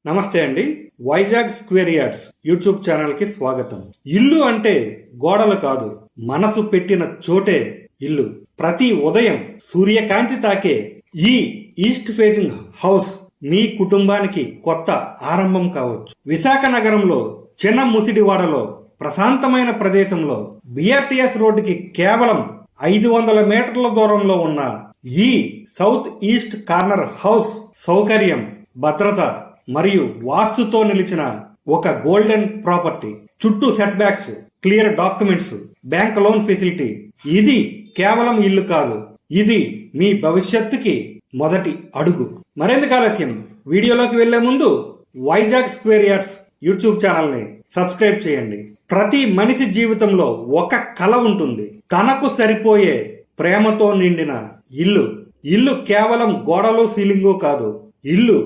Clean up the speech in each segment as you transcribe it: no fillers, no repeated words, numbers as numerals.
నమస్తే అండి. Vizag square yards YouTube channel కి స్వాగతం. ఇల్లు అంటే గోడలు కాదు, మనసు పెట్టిన చోటే ఇల్లు. ప్రతి ఉదయం సూర్యకాంతి తాకే ఈ ఈస్ట్ ఫేసింగ్ హౌస్ మీ కుటుంబానికి కొత్త ఆరంభం కావచ్చు. విశాఖ నగరంలో చిన్న ముసిడివాడలో ప్రశాంతమైన ప్రదేశంలో బిఆర్టీఎస్ రోడ్డుకి కేవలం 500 మీటర్ల దూరంలో ఉన్న ఈ సౌత్ ఈస్ట్ కార్నర్ హౌస్ సౌకర్యం, భద్రత మరియు వాస్తుతో నిలిచిన ఒక గోల్డెన్ ప్రాపర్టీ. చుట్టూ set backs, clear documents, bank loan facility. ఇది కేవలం ఇల్లు కాదు, ఇది మీ భవిష్యత్తుకి మొదటి అడుగు. మరెందుకు ఆలస్యం, వీడియోలోకి వెళ్లే ముందు Vizag square yards YouTube channel ని సబ్స్క్రైబ్ చేయండి. ప్రతి మనిషి జీవితంలో ఒక కల ఉంటుంది, తనకు సరిపోయే ప్రేమతో నిండిన ఇల్లు. ఇల్లు కేవలం గోడలు సీలింగు కాదు, ఇల్లు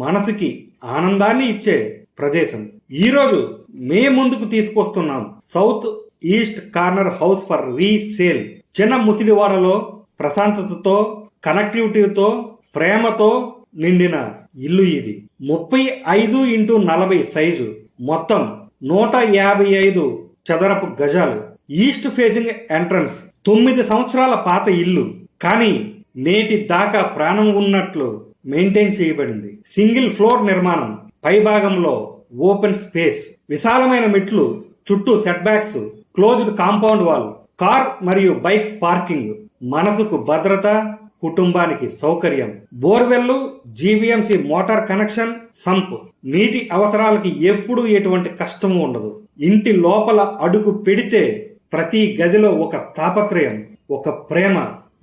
మనసుకి ఆనందాన్ని ఇచ్చే ప్రదేశం. ఈరోజు మే ముందుకు తీసుకొస్తున్నాం south east corner house for resale. చిన్న ముసిడివాడలో ప్రశాంతతతో, కనెక్టివిటీతో, ప్రేమతో నిండిన ఇల్లు ఇది. 35x40 సైజు, మొత్తం 155 చదరపు గజాలు, ఈస్ట్ ఫేసింగ్ ఎంట్రన్స్. 9 సంవత్సరాల పాత ఇల్లు, కానీ నేటి దాకా ప్రాణం ఉన్నట్లు మెయింటైన్ చేయబడింది. సింగిల్ ఫ్లోర్ నిర్మాణం, పై భాగంలో ఓపెన్ స్పేస్, విశాలమైన మెట్లు, చుట్టూ set backs, closed compound wall, car మరియు బైక్ పార్కింగ్. మనసుకు భద్రత, కుటుంబానికి సౌకర్యం. Borewell, GVMC motor connection, sump. నీటి అవసరాలకి ఎప్పుడూ ఎటువంటి కష్టము ఉండదు. ఇంటి లోపల అడుగు పెడితే ప్రతి గదిలో ఒక తాపత్రయం, ఒక ప్రేమ,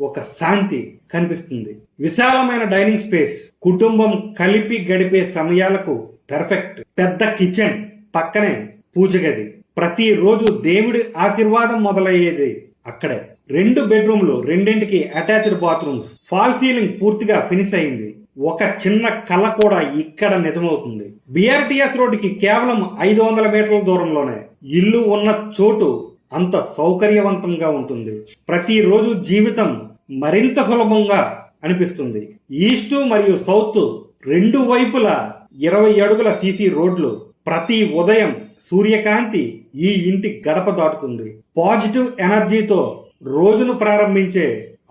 ఒక శాంతి కనిపిస్తుంది. విశాలమైన డైనింగ్ స్పేస్, కుటుంబం కలిపి గడిపే సమయాలకు పర్ఫెక్ట్. పెద్ద కిచెన్, పక్కనే పూజ గది. ప్రతి రోజు దేవుడి ఆశీర్వాదం మొదలయ్యేది అక్కడే. 2 బెడ్రూమ్లు, రెండింటికి అటాచ్డ్ బాత్రూమ్స్. ఫాల్ సీలింగ్ పూర్తిగా ఫినిష్ అయింది. ఒక చిన్న కళ కూడా ఇక్కడ నిజమవుతుంది. బిఆర్టీఎస్ రోడ్డుకి కేవలం 500 మీటర్ల దూరంలోనే ఇల్లు ఉన్న చోటు అంత సౌకర్యవంతంగా ఉంటుంది. ప్రతిరోజు జీవితం మరింత సులభంగా అనిపిస్తుంది. ఈస్ట్ మరియు సౌత్ 2 వైపులా 20 అడుగుల సీసీ రోడ్లు. ప్రతి ఉదయం సూర్యకాంతి ఈ ఇంటి గడప దాటుతుంది. పాజిటివ్ ఎనర్జీతో రోజును ప్రారంభించే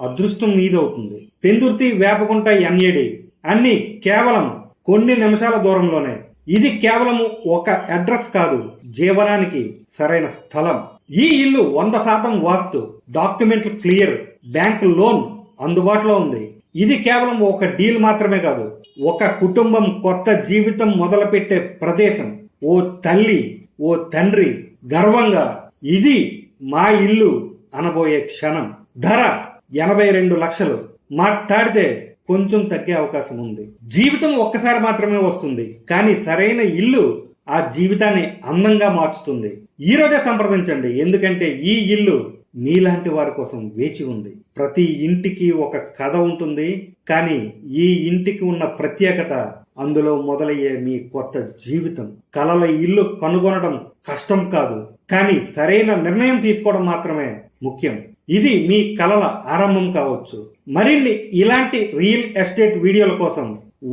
అదృష్టం మీదవుతుంది. పెందుర్తి, వేపగుంట, ఎన్ఏడి అన్ని కేవలం కొన్ని నిమిషాల దూరంలోనే. ఇది కేవలం ఒక అడ్రస్ కాదు, జీవనానికి సరైన స్థలం. ఈ ఇల్లు 100% వాస్తు, డాక్యుమెంట్లు క్లియర్, బ్యాంక్ లోన్ అందుబాటులో ఉంది. ఇది కేవలం ఒక డీల్ మాత్రమే కాదు, ఒక కుటుంబం కొత్త జీవితం మొదలుపెట్టే ప్రదేశం. ఓ తల్లి, ఓ తండ్రి గర్వంగా ఇది మా ఇల్లు అనబోయే క్షణం. ధర 82 లక్షలు. మాట్లాడితే కొంచెం తగ్గే అవకాశం ఉంది. జీవితం ఒక్కసారి మాత్రమే వస్తుంది, కానీ సరైన ఇల్లు ఆ జీవితాన్ని అందంగా మార్చుతుంది. ఈ రోజే సంప్రదించండి, ఎందుకంటే ఈ ఇల్లు మీలాంటి వారి కోసం వేచి ఉంది. ప్రతి ఇంటికి ఒక కథ ఉంటుంది, కానీ ఈ ఇంటికి ఉన్న ప్రత్యేకత అందులో మొదలయ్యే మీ కొత్త జీవితం. కలల ఇల్లు కనుగొనడం కష్టం కాదు, కానీ సరైన నిర్ణయం తీసుకోవడం మాత్రమే ముఖ్యం. ఇది మీ కలల ఆరంభం కావచ్చు. మరిన్ని ఇలాంటి రియల్ ఎస్టేట్ వీడియోల కోసం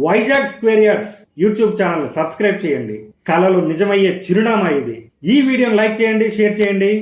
Vizag square yards YouTube channel subscribe చేయండి. కలలు నిజమయ్యే చిరునామా ఇది. ఈ వీడియోని లైక్ చేయండి, షేర్ చేయండి.